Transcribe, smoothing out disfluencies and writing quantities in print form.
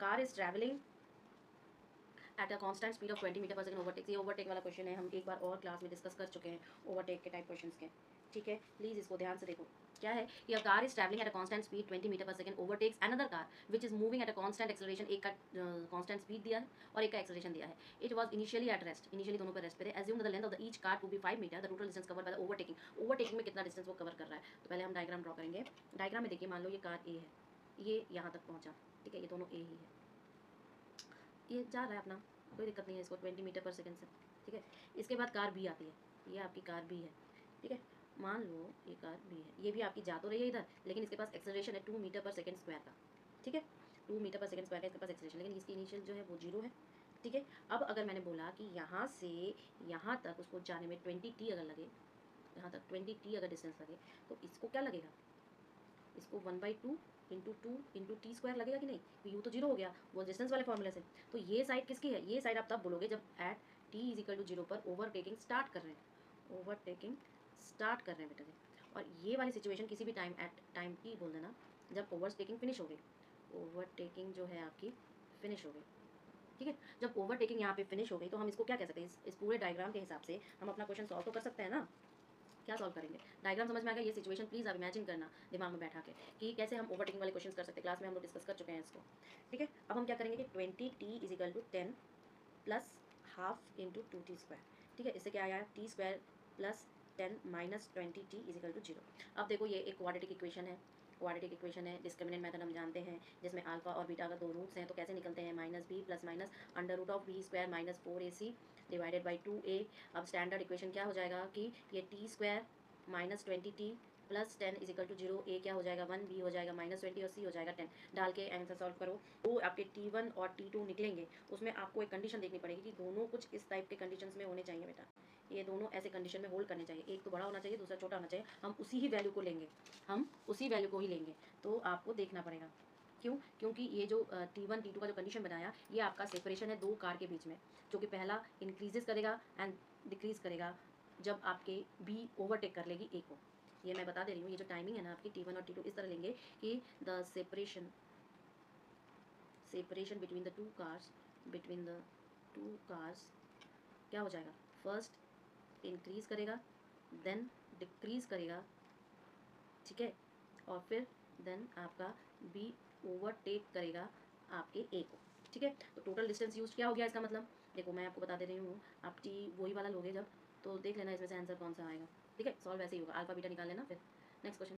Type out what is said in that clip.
Car is travelling at a constant speed of 20 metre per second overtake. ये overtake वाला question है, हम एक बार और क्लास में डिस्कस कर चुके हैं ओवरटेक के टाइप क्वेश्चंस के, ठीक है। प्लीज इसको ध्यान से देखो। क्या है कि a car is travelling at a constant speed 20 metre per second overtakes another car which is moving at a constant acceleration. एक का कांस्टेंट स्पीड दिया है और एक का एक्सेलरेशन दिया है। It was initially at rest, initially दोनों पर रेस्ट पे थे। Assume the length of the each car to be 5 metre, the total distance covered by the overtaking. Overtaking में कितना डिस्टेंस वो कवर कर रहा है। तो पहले हम डायग्राम ड्रॉ करेंगे। डायग्राम में देखिए, मान लो ये कार ए है, ये यहाँ तक पहुँचा, ठीक है, ये दोनों ए ही है, ये जा रहा है अपना, कोई दिक्कत नहीं है इसको 20 मीटर पर सेकंड से, ठीक है। इसके बाद कार बी आती है, ये आपकी कार बी है, ठीक है। मान लो ये कार बी है, ये भी आपकी जा तो रही है इधर, लेकिन इसके पास एक्सेलरेशन है 2 मीटर पर सेकंड स्क्वायर का, ठीक है। 2 मीटर पर सेकंड स्क्वायर का इसके पास एक्सेलरेशन, लेकिन इसकी इनिशियल जो है वो 0 है, ठीक है। अब अगर मैंने बोला कि यहाँ से यहाँ तक उसको जाने में 20 टी अगर लगे, यहाँ तक 20 टी अगर डिस्टेंस लगे, तो इसको क्या लगेगा, इसको 1/2 इंटू 2 इंटू टी स्क्वायर लगेगा कि नहीं, तो यू तो 0 हो गया वो डिस्टेंस वाले फॉर्मूले से। तो ये साइड किसकी है, ये साइड आप तब बोलोगे जब at t is equal to 0 पर ओवरटेकिंग स्टार्ट कर रहे हैं, ओवरटेकिंग स्टार्ट कर रहे हैं बेटा जी। और ये वाली सिचुएशन किसी भी टाइम एट टाइम टी बोल देना जब ओवरटेकिंग फिनिश हो गई, ओवरटेकिंग जो है आपकी फिनिश हो गई, ठीक है। जब ओवरटेकिंग यहाँ पे फिनिश हो गई तो हम इसको क्या कह सकते हैं, इस पूरे डायग्राम के हिसाब से हम अपना क्वेश्चन सॉल्व तो कर सकते हैं ना। क्या सॉल्व करेंगे, डायग्राम समझ में आ गया, ये सिचुएशन प्लीज आप इमेजिन करना दिमाग में बैठा के कि कैसे हम ओवरटेकिंग वाले क्वेश्चंस कर सकते हैं। क्लास में हम लोग डिस्कस कर चुके हैं इसको, ठीक है। अब हम क्या करेंगे कि 20 t is equal to 10 plus half into 2 t square, ठीक है। इससे क्या आया, t square plus 10 minus 20 t is equal to 0। अब देखो ये एक क्वाड्रेटिक इक्वेशन है, क्वाड्रेटिक इक्वेशन है, डिस्क्रिमिनेंट मेथड हम जानते हैं, जिसमें अल्फा और बीटा का 2 रूट्स हैं, तो कैसे निकलते हैं, minus b plus minus under root of b square minus 4ac divided by 2a। अब स्टैंडर्ड इक्वेशन क्या हो जाएगा कि ये t square minus 20t plus 10 is equal to 0, a क्या हो जाएगा 1, बी हो जाएगा माइनस 20 और सी हो जाएगा 10। डाल के आंसर सॉल्व करो, तो आपके T1 और T2 निकलेंगे। उसमें आपको एक कंडीशन देखनी पड़ेगी कि दोनों कुछ इस टाइप के कंडीशंस में होने चाहिए बेटा, ये दोनों ऐसे कंडीशन में होल्ड करने चाहिए, एक तो बड़ा होना चाहिए दूसरा छोटा होना चाहिए, हम उसी ही वैल्यू को लेंगे, हम उसी वैल्यू को ही लेंगे। तो आपको देखना पड़ेगा क्यों, क्योंकि ये जो T1 T2 का जो कंडीशन बनाया, ये आपका सेपरेशन है दो कार के बीच में, जो कि पहला इंक्रीजेस करेगा एंड डिक्रीज करेगा जब आपके बी ओवरटेक कर लेगी ए को। ये मैं बता दे रही हूँ, ये जो टाइमिंग है ना आपकी T1 और T2 इस तरह लेंगे कि the separation between the two cars, between the two cars क्या हो जाएगा, फर्स्ट इंक्रीज करेगा देन डिक्रीज करेगा, ठीक है, और फिर देन आपका बी ओवरटेक करेगा आपके ए को, ठीक है। तो टोटल डिस्टेंस यूज क्या हो गया इसका मतलब, देखो मैं आपको बता दे रही हूँ, आप टी वही वाला लोगे जब, तो देख लेना इसमें से आंसर कौन सा आएगा, ठीक है। सॉल्व ऐसे ही होगा, अल्फा बीटा निकाल लेना। फिर नेक्स्ट क्वेश्चन।